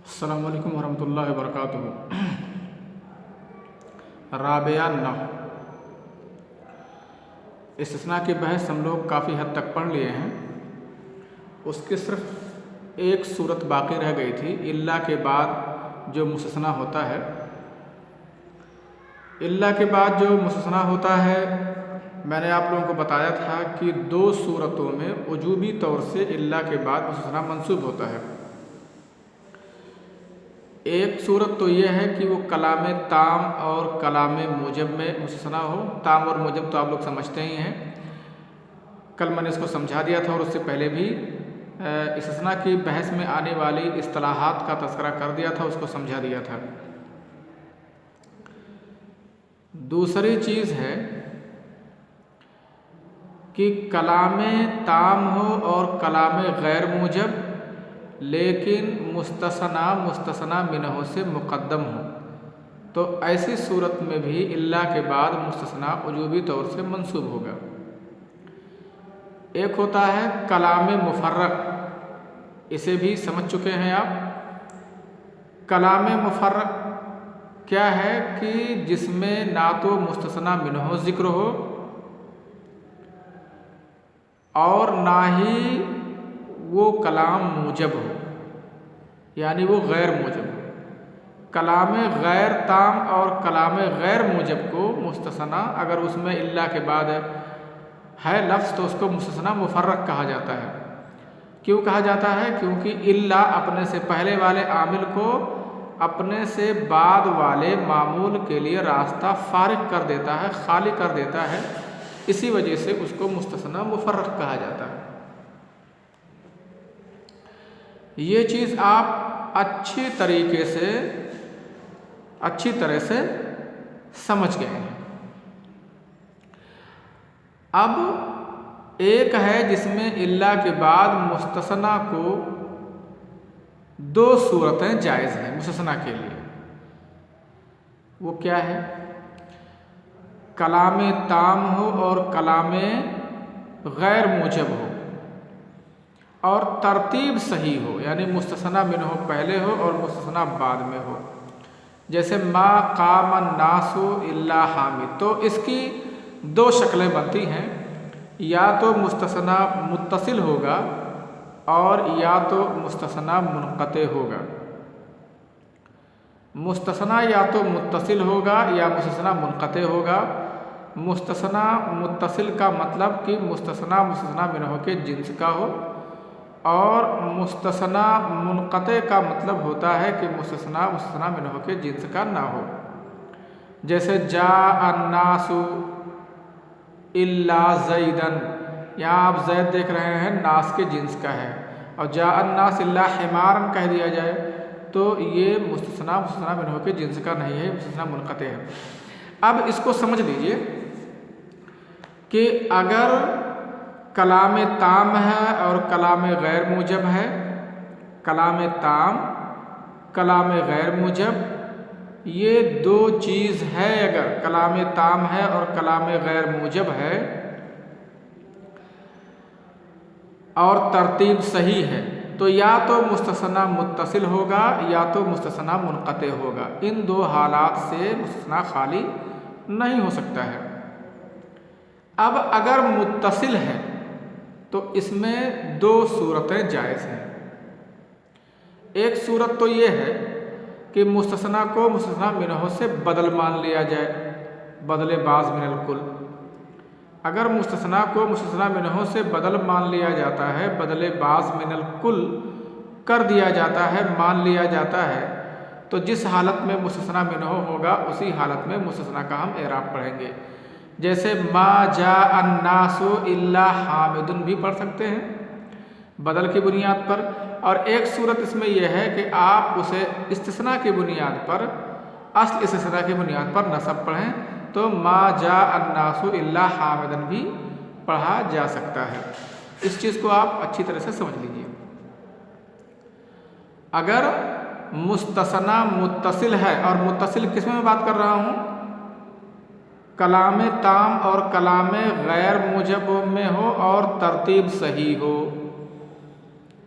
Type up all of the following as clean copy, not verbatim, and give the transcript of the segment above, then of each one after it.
السلام علیکم ورحمۃ اللہ وبرکاتہ۔ رابعہ نحو استثناء کی بحث ہم لوگ کافی حد تک پڑھ لیے ہیں۔ اس کی صرف ایک صورت باقی رہ گئی تھی، الا کے بعد جو مستثنیٰ ہوتا ہے۔ الا کے بعد جو مستثنیٰ ہوتا ہے، میں نے آپ لوگوں کو بتایا تھا کہ دو صورتوں میں وجوبی طور سے الا کے بعد مستثنیٰ منصوب ہوتا ہے۔ ایک صورت تو یہ ہے کہ وہ کلام تام اور کلام موجب میں مستثنیٰ ہو۔ تام اور موجب تو آپ لوگ سمجھتے ہی ہیں، کل میں نے اس کو سمجھا دیا تھا، اور اس سے پہلے بھی استثناء کی بحث میں آنے والی اصطلاحات کا تذکرہ کر دیا تھا، اس کو سمجھا دیا تھا۔ دوسری چیز ہے کہ کلام تام ہو اور کلام غیر موجب، لیکن مستثنیٰ منہ سے مقدم ہو، تو ایسی صورت میں بھی الا کے بعد مستثنیٰ وجوبی طور سے منصوب ہوگا۔ ایک ہوتا ہے کلام مفرق، اسے بھی سمجھ چکے ہیں آپ۔ کلام مفرق کیا ہے کہ جس میں نہ تو مستثنیٰ منہ ذکر ہو اور نہ ہی وہ کلام موجب ہو، یعنی وہ غیر موجب ہو۔ کلام غیر تام اور کلام غیر موجب کو مستثنیٰ اگر اس میں الا کے بعد ہے لفظ تو اس کو مستثنیٰ مفرق کہا جاتا ہے۔ کیوں کہا جاتا ہے؟ کیونکہ الا اپنے سے پہلے والے عامل کو اپنے سے بعد والے معمول کے لیے راستہ فارغ کر دیتا ہے، خالی کر دیتا ہے، اسی وجہ سے اس کو مستثنیٰ مفرق کہا جاتا ہے۔ یہ چیز آپ اچھی طرح سے سمجھ گئے ہیں۔ اب ایک ہے جس میں الا کے بعد مستثنیٰ کو دو صورتیں جائز ہیں مستثنیٰ کے لیے۔ وہ کیا ہے؟ کلام تام ہو اور کلام غیر موجب ہو، اور ترتیب صحیح ہو، یعنی مستثنیٰ منہ پہلے ہو اور مستثنیٰ بعد میں ہو۔ جیسے ما قام الناس الا حامد، تو اس کی دو شکلیں بنتی ہیں، یا تو مستثنیٰ متصل ہوگا اور یا تو مستثنیٰ منقطع ہوگا۔ مستثنیٰ یا تو متصل ہوگا یا مستثنیٰ منقطع ہوگا۔ مستثنیٰ متصل کا مطلب کہ مستثنیٰ منہ کے جنس کا ہو، اور مستثنیٰ منقطع کا مطلب ہوتا ہے کہ مستثنیٰ منہ کے جنس کا نہ ہو۔ جیسے جاء الناس الا زیدن، یہاں آپ زید دیکھ رہے ہیں، ناس کے جنس کا ہے، اور جاء الناس الا حمارا کہہ دیا جائے تو یہ مستثنیٰ منہ کے جنس کا نہیں ہے، مستثنیٰ منقطع ہے۔ اب اس کو سمجھ لیجئے کہ اگر کلام تام ہے اور کلام غیر موجب ہے، کلام تام کلام غیر موجب، یہ دو چیز ہے، اگر کلام تام ہے اور کلام غیر موجب ہے اور ترتیب صحیح ہے، تو یا تو مستثنیٰ متصل ہوگا یا تو مستثنیٰ منقطع ہوگا۔ ان دو حالات سے مستثنیٰ خالی نہیں ہو سکتا ہے۔ اب اگر متصل ہے تو اس میں دو صورتیں جائز ہیں۔ ایک صورت تو یہ ہے کہ مستثنیٰ کو مستثنیٰ منہ سے بدل مان لیا جائے، بدل بعض من الکل۔ اگر مستثنیٰ کو مستثنیٰ منہ سے بدل مان لیا جاتا ہے، بدل بعض من الکل کر دیا جاتا ہے، مان لیا جاتا ہے، تو جس حالت میں مستثنیٰ منہ ہوگا اسی حالت میں مستثنیٰ کا ہم اعراب پڑھیں گے۔ جیسے ما جاء الناس الا حامد بھی پڑھ سکتے ہیں بدل کی بنیاد پر، اور ایک صورت اس میں یہ ہے کہ آپ اسے استثناء کی بنیاد پر، اصل استثناء کی بنیاد پر نصب پڑھیں، تو ما جاء الناس الا حامد بھی پڑھا جا سکتا ہے۔ اس چیز کو آپ اچھی طرح سے سمجھ لیجئے۔ اگر مستثنیٰ متصل ہے، اور متصل کس میں بات کر رہا ہوں؟ کلام تام اور کلام غیر موجب میں ہو اور ترتیب صحیح ہو،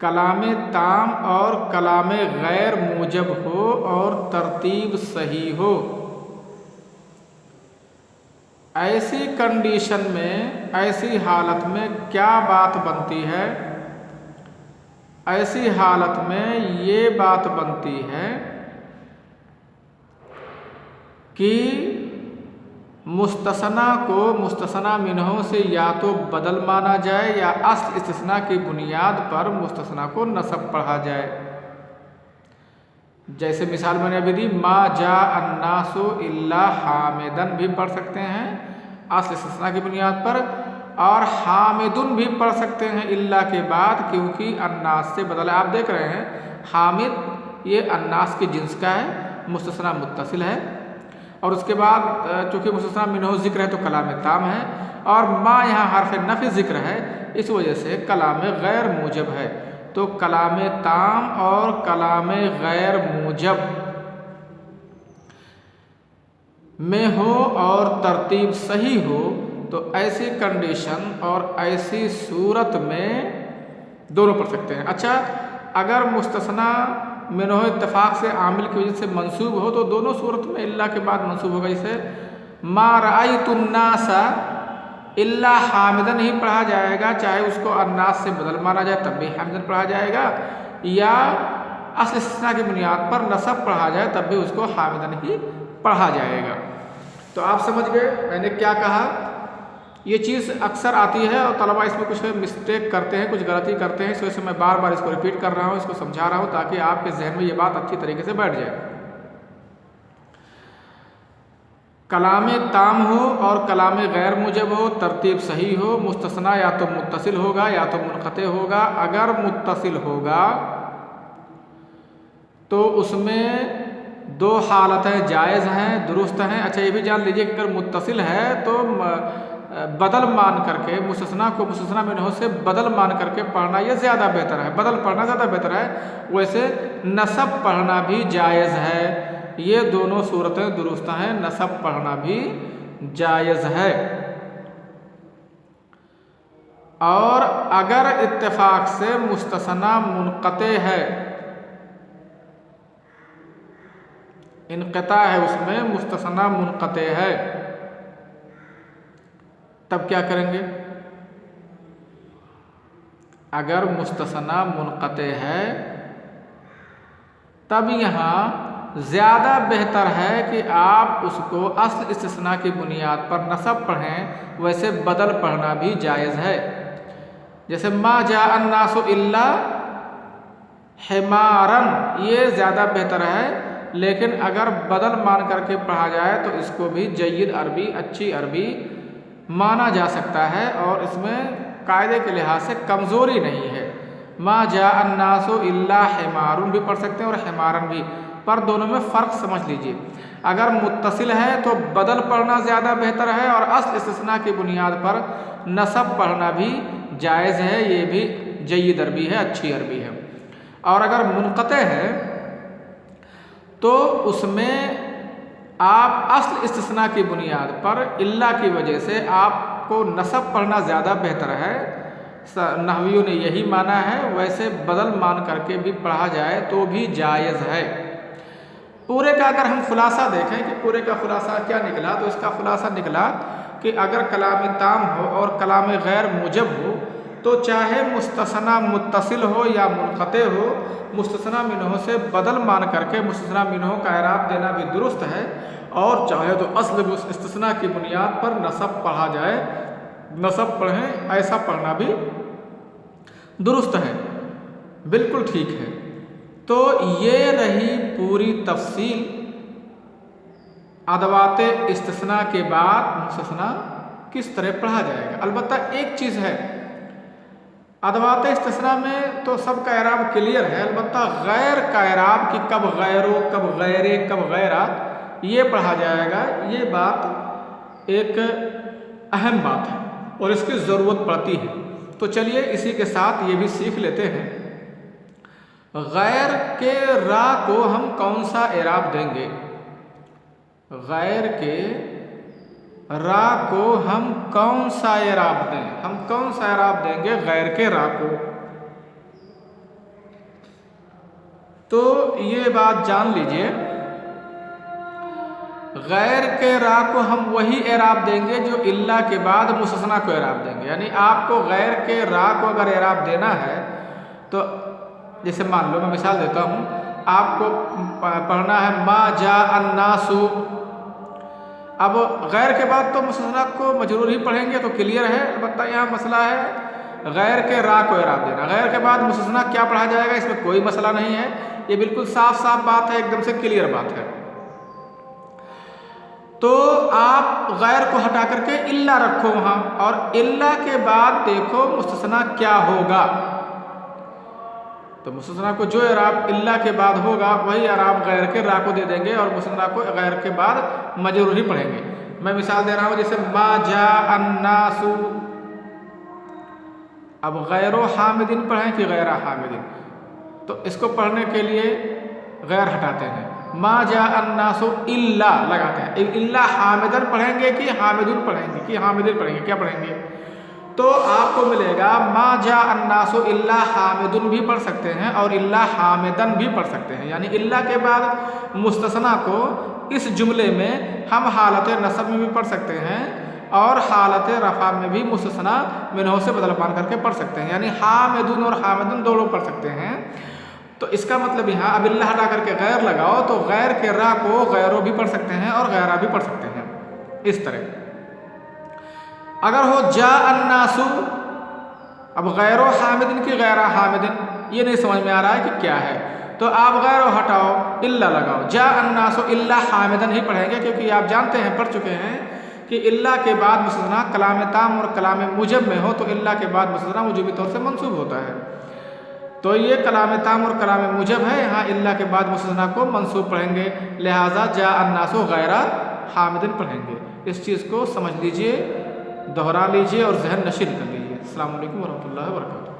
کلام تام اور کلام غیر موجب ہو اور ترتیب صحیح ہو، ایسی کنڈیشن میں، ایسی حالت میں کیا بات بنتی ہے؟ ایسی حالت میں یہ بات بنتی ہے کہ مستثنی کو مستثنی منہ سے یا تو بدل مانا جائے یا اصل استثناء کی بنیاد پر مستثنی کو نصب پڑھا جائے۔ جیسے مثال میں نے ابھی دی، ما جاء الناس الا حامدا بھی پڑھ سکتے ہیں اصل استثناء کی بنیاد پر، اور حامدن بھی پڑھ سکتے ہیں الا کے بعد، کیونکہ الناس سے بدل ہے۔ آپ دیکھ رہے ہیں حامد یہ الناس کے جنس کا ہے، مستثنی متصل ہے، اور اس کے بعد چونکہ مستثنی منہ ذکر ہے تو کلام تام ہے، اور ما یہاں حرف نفی ذکر ہے، اس وجہ سے کلام غیر موجب ہے۔ تو کلام تام اور کلام غیر موجب میں ہو اور ترتیب صحیح ہو، تو ایسی کنڈیشن اور ایسی صورت میں دونوں پڑھ سکتے ہیں۔ اچھا، اگر مستثنی منہ اتفاق سے عامل کی وجہ سے منصوب ہو تو دونوں صورت میں الا کے بعد منصوب ہوگا۔ جیسے ما رأیت الناس الا حامدا ہی پڑھا جائے گا، چاہے اس کو الناس سے بدل مانا جائے تب بھی حامدا پڑھا جائے گا، یا اصل استثناء کی بنیاد پر نصب پڑھا جائے تب بھی اس کو حامدا ہی پڑھا جائے گا۔ تو آپ سمجھ گئے میں نے کیا کہا؟ یہ چیز اکثر آتی ہے اور طلباء اس میں کچھ مسٹیک کرتے ہیں، کچھ غلطی کرتے ہیں، اس وجہ سے میں بار بار اس کو ریپیٹ کر رہا ہوں، اس کو سمجھا رہا ہوں تاکہ آپ کے ذہن میں یہ بات اچھی طریقے سے بیٹھ جائے۔ کلام تام ہو اور کلام غیر موجب ہو، ترتیب صحیح ہو، مستثنی یا تو متصل ہوگا یا تو منقطع ہوگا۔ اگر متصل ہوگا تو اس میں دو حالتیں جائز ہیں، درست ہیں۔ اچھا، یہ بھی جان لیجئے کہ اگر متصل ہے تو بدل مان کر کے مستثنی کو مستثنی منہ سے بدل مان کر کے پڑھنا یہ زیادہ بہتر ہے، بدل پڑھنا زیادہ بہتر ہے۔ ویسے نصب پڑھنا بھی جائز ہے، یہ دونوں صورتیں درست ہیں، نصب پڑھنا بھی جائز ہے۔ اور اگر اتفاق سے مستثنی منقطع ہے، انقطاع ہے اس میں، مستثنی منقطع ہے، تب کیا کریں گے؟ اگر مستثنی منقطع ہے تب یہاں زیادہ بہتر ہے کہ آپ اس کو اصل استثناء کی بنیاد پر نصب پڑھیں، ویسے بدل پڑھنا بھی جائز ہے۔ جیسے ما جاء الناس الا حمارا، یہ زیادہ بہتر ہے، لیکن اگر بدل مان کر کے پڑھا جائے تو اس کو بھی جید عربی، اچھی عربی مانا جا سکتا ہے، اور اس میں قاعدے کے لحاظ سے کمزوری نہیں ہے۔ ما جاء الناس الا حمار بھی پڑھ سکتے ہیں اور حمارا بھی، پر دونوں میں فرق سمجھ لیجئے۔ اگر متصل ہے تو بدل پڑھنا زیادہ بہتر ہے، اور اصل استثناء کی بنیاد پر نصب پڑھنا بھی جائز ہے، یہ بھی جید عربی ہے، اچھی عربی ہے۔ اور اگر منقطع ہے تو اس میں آپ اصل استثناء کی بنیاد پر الا کی وجہ سے آپ کو نصب پڑھنا زیادہ بہتر ہے، نحویوں نے یہی مانا ہے، ویسے بدل مان کر کے بھی پڑھا جائے تو بھی جائز ہے۔ پورے کا اگر ہم خلاصہ دیکھیں کہ پورے کا خلاصہ کیا نکلا، تو اس کا خلاصہ نکلا کہ اگر کلام تام ہو اور کلام غیر موجب ہو تو چاہے مستثنی متصل ہو یا منقطع ہو، مستثنی منہ سے بدل مان کر کے مستثنی منہ کا اعراب دینا بھی درست ہے، اور چاہے تو اصل استثناء کی بنیاد پر نصب پڑھا جائے، نصب پڑھیں، ایسا پڑھنا بھی درست ہے، بالکل ٹھیک ہے۔ تو یہ رہی پوری تفصیل ادوات استثناء کے بعد مستثنی کس طرح پڑھا جائے گا۔ البتہ ایک چیز ہے، ادوات استثناء میں تو سب کا اعراب کلیئر ہے، البتہ غیر کا اعراب کہ کب غیرو، کب غیرے، کب غیرہ، یہ پڑھا جائے گا، یہ بات ایک اہم بات ہے اور اس کی ضرورت پڑتی ہے۔ تو چلیے اسی کے ساتھ یہ بھی سیکھ لیتے ہیں، غیر کے را کو ہم کون سا اعراب دیں گے؟ غیر کے را کو ہم کون سا اعراب دیں؟ ہم کون سا اعراب دیں گے غیر کے را کو؟ تو یہ بات جان لیجئے، غیر کے را کو ہم وہی اعراب دیں گے جو الا کے بعد مستثنا کو اعراب دیں گے. یعنی آپ کو غیر کے را کو اگر اعراب دینا ہے تو جیسے مان لو، میں مثال دیتا ہوں، آپ کو پڑھنا ہے ما جاء الناس. اب غیر کے بعد تو مستثنا کو مجرور ہی پڑھیں گے تو کلیئر ہے. البتہ یہاں مسئلہ ہے غیر کے را کو اعراب دینا. غیر کے بعد مستثنا کیا پڑھا جائے گا، اس میں کوئی مسئلہ نہیں ہے. یہ بالکل صاف بات ہے، ایک دم سے کلیئر بات ہے. تو آپ غیر کو ہٹا کر کے الا رکھو وہاں، اور الا کے بعد دیکھو مستثنا کیا ہوگا. تو مستثنا کو جو اعراب الا کے بعد ہوگا وہی اعراب غیر کے را کو دے دیں گے، اور مستثنا کو غیر کے بعد مجرور ہی پڑھیں گے. میں مثال دے رہا ہوں، جیسے ما جاء الناس. اب غیر و حامدین پڑھیں کہ غیر حامدین، تو اس کو پڑھنے کے لیے غیر ہٹاتے ہیں. ما جاء الناس الا لگاتے ہیں. الا حامدن پڑھیں گے کہ حامدون پڑھیں گے کہ حامدین پڑھیں گے، کیا پڑھیں گے؟ تو آپ کو ملے گا ما جاء الناس الا حامدن بھی پڑھ سکتے ہیں اور الا حامدن بھی پڑھ سکتے ہیں. یعنی الا کے بعد مستثنا کو اس جملے میں ہم حالت نصب میں بھی پڑھ سکتے ہیں اور حالت رفع میں بھی مستثنا منہ سے بدل مان کر کے پڑھ سکتے ہیں. یعنی حامدون اور حامدن دونوں پڑھ سکتے ہیں. تو اس کا مطلب یہاں اب اللہ ہٹا کر کے غیر لگاؤ تو غیر کے را کو غیرو بھی پڑھ سکتے ہیں اور غیرہ بھی پڑھ سکتے ہیں. اس طرح اگر ہو جاء الناس، اب غیر و حامدن کی غیر حامدن، یہ نہیں سمجھ میں آ رہا ہے کہ کیا ہے، تو آپ غیر و ہٹاؤ الا لگاؤ. جاء الناس الا حامدن ہی پڑھیں گے، کیونکہ آپ جانتے ہیں، پڑھ چکے ہیں کہ الا کے بعد مستثنا کلام تام اور کلام موجب میں ہو تو الا کے بعد مستثنا وجوبی طور سے منصوب ہوتا ہے. تو یہ کلام تام اور کلام موجب ہے، یہاں الا کے بعد مستثنا کو منصوب پڑھیں گے، لہٰذا جاء الناس غیر حامدن پڑھیں گے. اس چیز کو سمجھ لیجئے، دہرا لیجئے اور ذہن نشین کر لیجئے. السلام علیکم ورحمۃ اللہ وبرکاتہ.